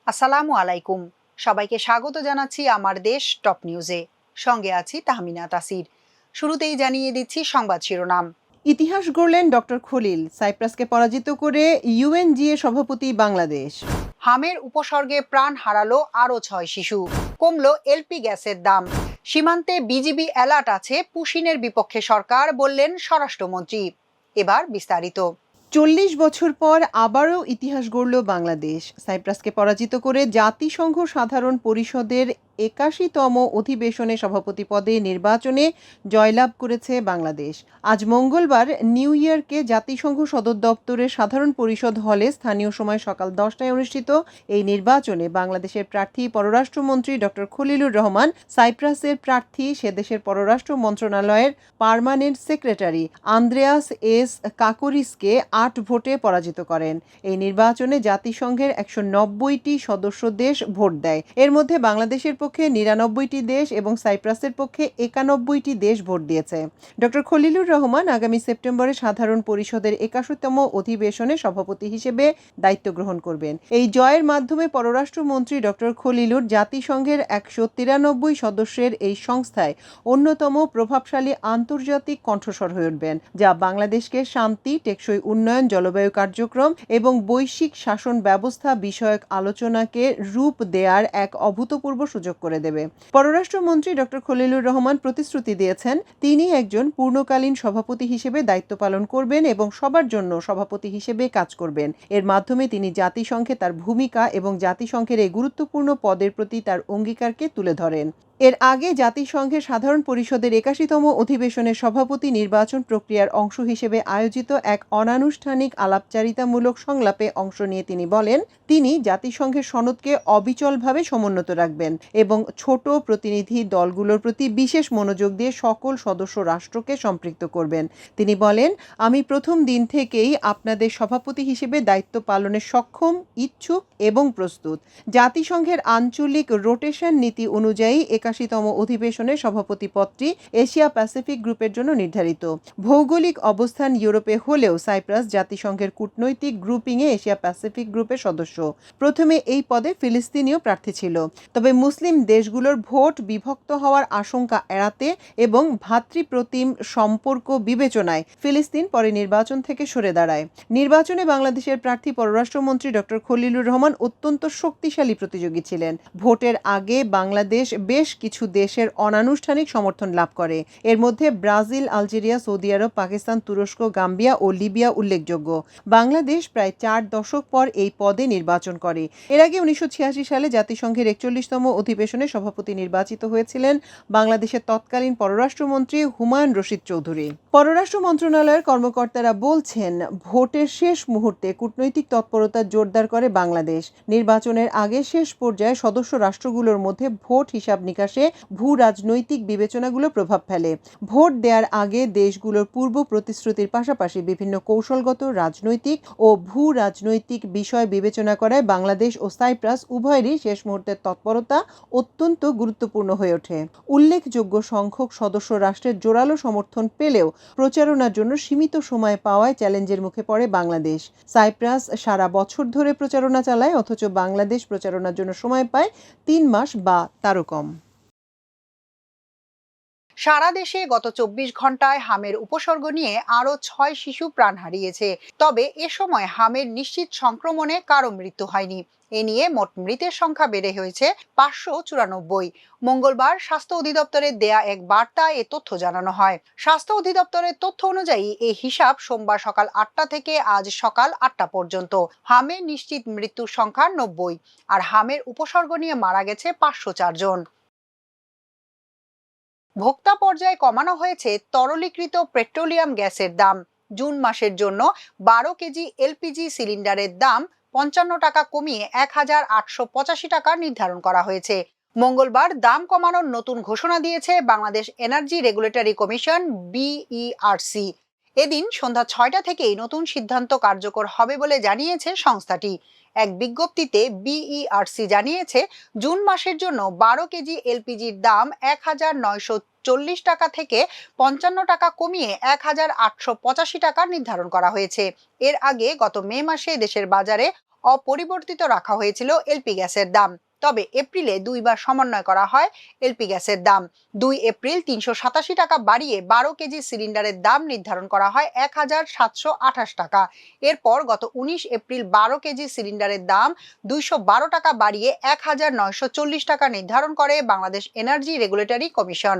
আসসালামু আলাইকুম। সবাইকে স্বাগত জানাচ্ছি আমার দেশ টপ নিউজে। সঙ্গে আছি তাহমিনা তাসির। শুরুতেই জানিয়ে দিচ্ছি সংবাদ শিরোনাম। ইতিহাস গড়লেন ডক্টর খলিল, সাইপ্রাসকে পরাজিত করে ইউএনজিএ সভাপতি বাংলাদেশ। হামের উপসর্গে প্রাণ হারালো আরও ৬ শিশু। কমলো এলপি গ্যাসের দাম। সীমান্তে বিজিবি অ্যালার্ট আছে, পুশিনের বিপক্ষে সরকার, বললেন স্বরাষ্ট্রমন্ত্রী। এবার বিস্তারিত। ৪০ বছর পর আবারও ইতিহাস গড়ল বাংলাদেশ। সাইপ্রাসকে পরাজিত করে জাতিসংঘ সাধারণ পরিষদের ৮১তম অধিবেশনে সভাপতি পদে নির্বাচনে জয়লাভ করেছে বাংলাদেশ। আজ মঙ্গলবার নিউ ইয়র্কে জাতিসংঘ সদর দপ্তরের সাধারণ পরিষদ হলে স্থানীয় সময় সকাল ১০টায় অনুষ্ঠিত এই নির্বাচনে বাংলাদেশের প্রার্থী পররাষ্ট্রমন্ত্রী ডক্টর খলিলুর রহমান, সাইপ্রাসের প্রার্থী সেদেশের পররাষ্ট্র মন্ত্রণালয়ের পার্মানেন্ট সেক্রেটারি আন্দ্রেয়াস এস কাকোরিসকে ৮ ভোটে পরাজিত করেন। এই নির্বাচনে জাতিসংঘের ১৯০টি সদস্য দেশ ভোট দেয়। এর মধ্যে বাংলাদেশের পক্ষে ৯৯টি দেশ এবং সাইপ্রাসের পক্ষে ৯১টি দেশ ভোট দিয়েছে। ডক্টর খলিলুর রহমান আগামী সেপ্টেম্বরে সাধারণ পরিষদের ৮১তম অধিবেশনে সভাপতি হিসেবে দায়িত্ব গ্রহণ করবেন। এই জয়ের মাধ্যমে পররাষ্ট্রমন্ত্রী ডক্টর খলিলুর জাতিসংঘের ১৯৩ সদস্যের এই সংস্থায় অন্যতম প্রভাবশালী আন্তর্জাতিক কণ্ঠস্বর হয়ে উঠবেন, যা বাংলাদেশকে শান্তি, টেকসই উন্নয়ন, জলবায়ু কার্যক্রম এবং বৈশ্বিক শাসন ব্যবস্থা বিষয়ক আলোচনাকে রূপ দেওয়ার এক অভূতপূর্ব সুযোগ করে দেবে। পররাষ্ট্রমন্ত্রী ডক্টর খলিলুর রহমান প্রতিশ্রুতি দিয়েছেন, তিনি একজন পূর্ণকালীন সভাপতি হিসেবে দায়িত্ব পালন করবেন এবং সবার জন্য সভাপতি হিসেবে কাজ করবেন। এর মাধ্যমে তিনি জাতিসংঘে তার ভূমিকা এবং জাতিসংঘের এই গুরুত্বপূর্ণ পদের প্রতি তার অঙ্গীকারকে তুলে ধরেন। এর আগে জাতিসংঘের সাধারণ পরিষদের ৮১তম অধিবেশনের সভাপতি নির্বাচন প্রক্রিয়ার অংশ হিসেবে আয়োজিত এক অনানুষ্ঠানিক আলাপচারিতামূলক সংলাপে অংশ নিয়ে তিনি বলেন, তিনি জাতিসংঘের সনদকে অবিচলভাবে সমুন্নত রাখবেন এবং ছোট প্রতিনিধি দলগুলোর প্রতি বিশেষ মনোযোগ দিয়ে সকল সদস্য রাষ্ট্রকে সম্পৃক্ত করবেন। তিনি বলেন, আমি প্রথম দিন থেকেই আপনাদের সভাপতি হিসেবে দায়িত্ব পালনে সক্ষম, ইচ্ছুক এবং প্রস্তুত। জাতিসংঘের আঞ্চলিক রোটেশন নীতি অনুযায়ী ৮১তম অধিবেশনের সভাপতি পদটি এশিয়া প্যাসিফিক গ্রুপের জন্য নির্ধারিত। ভৌগোলিক অবস্থান ইউরোপে হলেও সাইপ্রাস জাতিসংঘের কূটনৈতিক গ্রুপিংয়ে এশিয়া প্যাসিফিক গ্রুপের সদস্য। প্রথমে এই পদে ফিলিস্তিনীয় প্রার্থী ছিল, তবে মুসলিম দেশগুলোর ভোট বিভক্ত হওয়ার আশঙ্কা এড়াতে এবং ভ্রাতৃপ্রতিম সম্পর্ক বিবেচনায় ফিলিস্তিন পরে নির্বাচন থেকে সরে দাঁড়ায়। নির্বাচনে বাংলাদেশের প্রার্থী পররাষ্ট্রমন্ত্রী ডক্টর খলিলুর রহমান অত্যন্ত শক্তিশালী প্রতিযোগী ছিলেন। ভোটের আগে বাংলাদেশ বেশ কিছু দেশের অনানুষ্ঠানিক সমর্থন লাভ করে। এর মধ্যে ব্রাজিল, আলজেরিয়া, সৌদি আরব, পাকিস্তান, তুরস্ক, গাম্বিয়া ও লিবিয়া উল্লেখযোগ্য। বাংলাদেশ প্রায় ৪ দশক পর এই পদে নির্বাচন করে। এর আগে ১৯৮৬ সালে জাতিসংঘের ৪১তম অধিবেশনে সভাপতি নির্বাচিত হয়েছিলেন বাংলাদেশের তৎকালীন পররাষ্ট্রমন্ত্রী হুমায়ুন রশিদ চৌধুরী। পররাষ্ট্র মন্ত্রণালয়ের কর্মকর্তারা বলছেন, ভোটের শেষ মুহূর্তে কূটনৈতিক তৎপরতা জোরদার করে বাংলাদেশ। নির্বাচনের আগে শেষ পর্যায়ে সদস্য রাষ্ট্রগুলোর মধ্যে ভোট হিসাব নিকাশে ভূ রাজনৈতিক বিবেচনাগুলো প্রভাব ফেলে। ভোট দেওয়ার আগে দেশগুলোর পূর্ব প্রতিশ্রুতির পাশাপাশি বিভিন্ন কৌশলগত, রাজনৈতিক ও ভূ রাজনৈতিক বিষয় বিবেচনা করায় বাংলাদেশ ও সাইপ্রাস উভয়েরই শেষ মুহূর্তের তৎপরতা অত্যন্ত গুরুত্বপূর্ণ হয়ে ওঠে। উল্লেখযোগ্য সংখ্যক সদস্য রাষ্ট্রের জোরালো সমর্থন পেলেও প্রচারণার জন্য সীমিত সময় পাওয়ায় চ্যালেঞ্জের মুখে পড়ে বাংলাদেশ। সাইপ্রাস সারা বছর ধরে প্রচারণা চালায়, অথচ বাংলাদেশ প্রচারণার জন্য সময় পায় ৩ মাস বা তারও কম। সারা দেশে গত ২৪ ঘন্টায় হামের উপসর্গ নিয়ে আরও ৬ শিশু প্রাণ হারিয়েছে। তবে এ সময় হামের নিশ্চিত সংক্রমণে কারো মৃত্যু হয়নি। এ নিয়ে মোট মৃতের সংখ্যা বেড়ে হয়েছে ৫৯৪। মঙ্গলবার স্বাস্থ্য অধিদপ্তরের দেয়া এক বার্তায় এ তথ্য জানানো হয়। স্বাস্থ্য অধিদপ্তরের তথ্য অনুযায়ী এই হিসাব সোমবার সকাল ৮টা থেকে আজ সকাল ৮টা পর্যন্ত। হামের নিশ্চিত মৃত্যুর সংখ্যা ৯০, আর হামের উপসর্গ নিয়ে মারা গেছে ৫০৪ জন। ভোক্তা পর্যায়ে কমানো হয়েছে তরলীকৃত পেট্রোলিয়াম গ্যাসের দাম। জুন মাসের জন্য ১২ কেজি এলপিজি সিলিন্ডারের দাম ৫৫ টাকা কমিয়ে ১,৮৮৫ টাকা নির্ধারণ করা হয়েছে। মঙ্গলবার দাম কমানোর নতুন ঘোষণা দিয়েছে Bangladesh energy regulatory commission, BERC. এদিন সন্ধ্যা ৬টা থেকেই নতুন সিদ্ধান্ত কার্যকর হবে বলে জানিয়েছে সংস্থাটি। এক বিজ্ঞপ্তিতে বিইআরসি জানিয়েছে, জুন মাসের জন্য ১২ কেজি এলপিজির দাম ১,৯৪০ টাকা থেকে ৫৫ টাকা কমিয়ে ১,৮৮৫ টাকা নির্ধারণ করা হয়েছে। এর আগে গত মে মাসে দেশের বাজারে অপরিবর্তিত রাখা হয়েছিল এলপি গ্যাসের দাম। তবে এপ্রিলে 2 বার সমন্বয় করা হয় এলপি গ্যাসের দাম। 2 এপ্রিল 387 টাকা বাড়িয়ে 12 কেজি সিলিন্ডারের দাম নির্ধারণ করা হয় 1728 টাকা। এরপর গত 19 এপ্রিল 12 কেজি সিলিন্ডারের দাম 212 টাকা বাড়িয়ে 1940 টাকা নির্ধারণ করে বাংলাদেশ এনার্জি রেগুলেটরি কমিশন।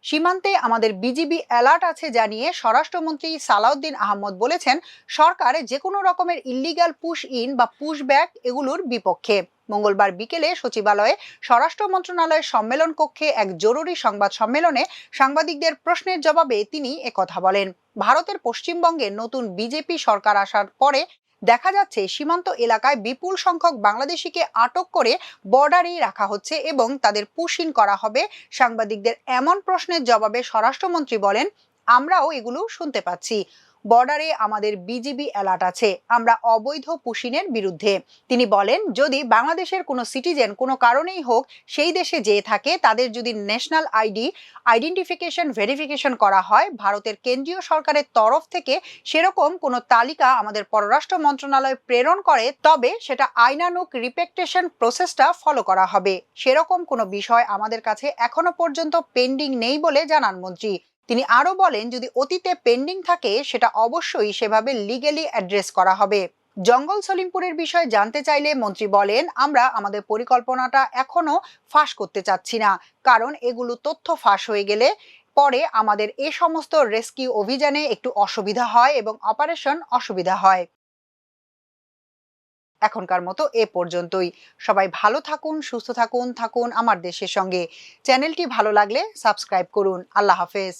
সীমান্তে আমাদের বিজিবি অ্যালার্ট আছে জানিয়ে স্বরাষ্ট্রমন্ত্রী সালাউদ্দিন আহমদ বলেছেন, সরকার যে কোনো রকমের ইল্লিগাল পুশ ইন বা পুশ ব্যাক এগুলোর বিপক্ষে। মঙ্গলবার বিকেলে সচিবালয়ে স্বরাষ্ট্র মন্ত্রণালয়ের সম্মেলন কক্ষে এক জরুরি সংবাদ সম্মেলনে সাংবাদিকদের প্রশ্নের জবাবে তিনি একথা বলেন। ভারতের পশ্চিমবঙ্গে নতুন বিজেপি সরকার আসার পরে দেখা যাচ্ছে সীমান্ত এলাকায় বিপুল সংখ্যক বাংলাদেশিকে আটক করে বর্ডারেই রাখা হচ্ছে এবং তাদের পুশ ইন করা হবে। সাংবাদিকদের এমন প্রশ্নের জবাবে স্বরাষ্ট্রমন্ত্রী বলেন, আমরাও এগুলো শুনতে পাচ্ছি। বর্ডারে আমাদের বিজিবি অ্যালার্ট আছে, আমরা অবৈধ পুশিনের বিরুদ্ধে। তিনি বলেন, যদি বাংলাদেশের কোনো সিটিজেন কোনো কারণেই হোক সেই দেশে যেয়ে থাকে, তাদের যদি ন্যাশনাল আইডেন্টিফিকেশন ভেরিফিকেশন করা হয়, ভারতের কেন্দ্রীয় সরকারের তরফ থেকে সেরকম কোনো তালিকা আমাদের পররাষ্ট্র মন্ত্রণালয় প্রেরণ করে, তবে সেটা আইনানুগ রিপেক্টেশন প্রসেসটা ফলো করা হবে। সেরকম কোনো বিষয় আমাদের কাছে এখনো পর্যন্ত পেন্ডিং নেই বলে জানান মন্ত্রী। তিনি আরো বলেন, যদি অতীতে পেন্ডিং থাকে সেটা অবশ্যই সেভাবে লিগ্যালি অ্যাড্রেস করা হবে। জঙ্গল সলিমপুরের বিষয়ে জানতে চাইলে মন্ত্রী বলেন, আমরা আমাদের পরিকল্পনাটা এখনো ফাঁস করতে চাচ্ছি না, কারণ এগুলো তথ্য ফাঁস হয়ে গেলে পরে আমাদের এ সমস্ত রেস্কিউ অভিযানে একটু অসুবিধা হয় এবং অপারেশন অসুবিধা হয়। এখনকার মতো এ পর্যন্তই। সবাই ভালো থাকুন, সুস্থ থাকুন, থাকুন আমার দেশের সঙ্গে। চ্যানেলটি ভালো লাগলে সাবস্ক্রাইব করুন। আল্লাহ হাফেজ।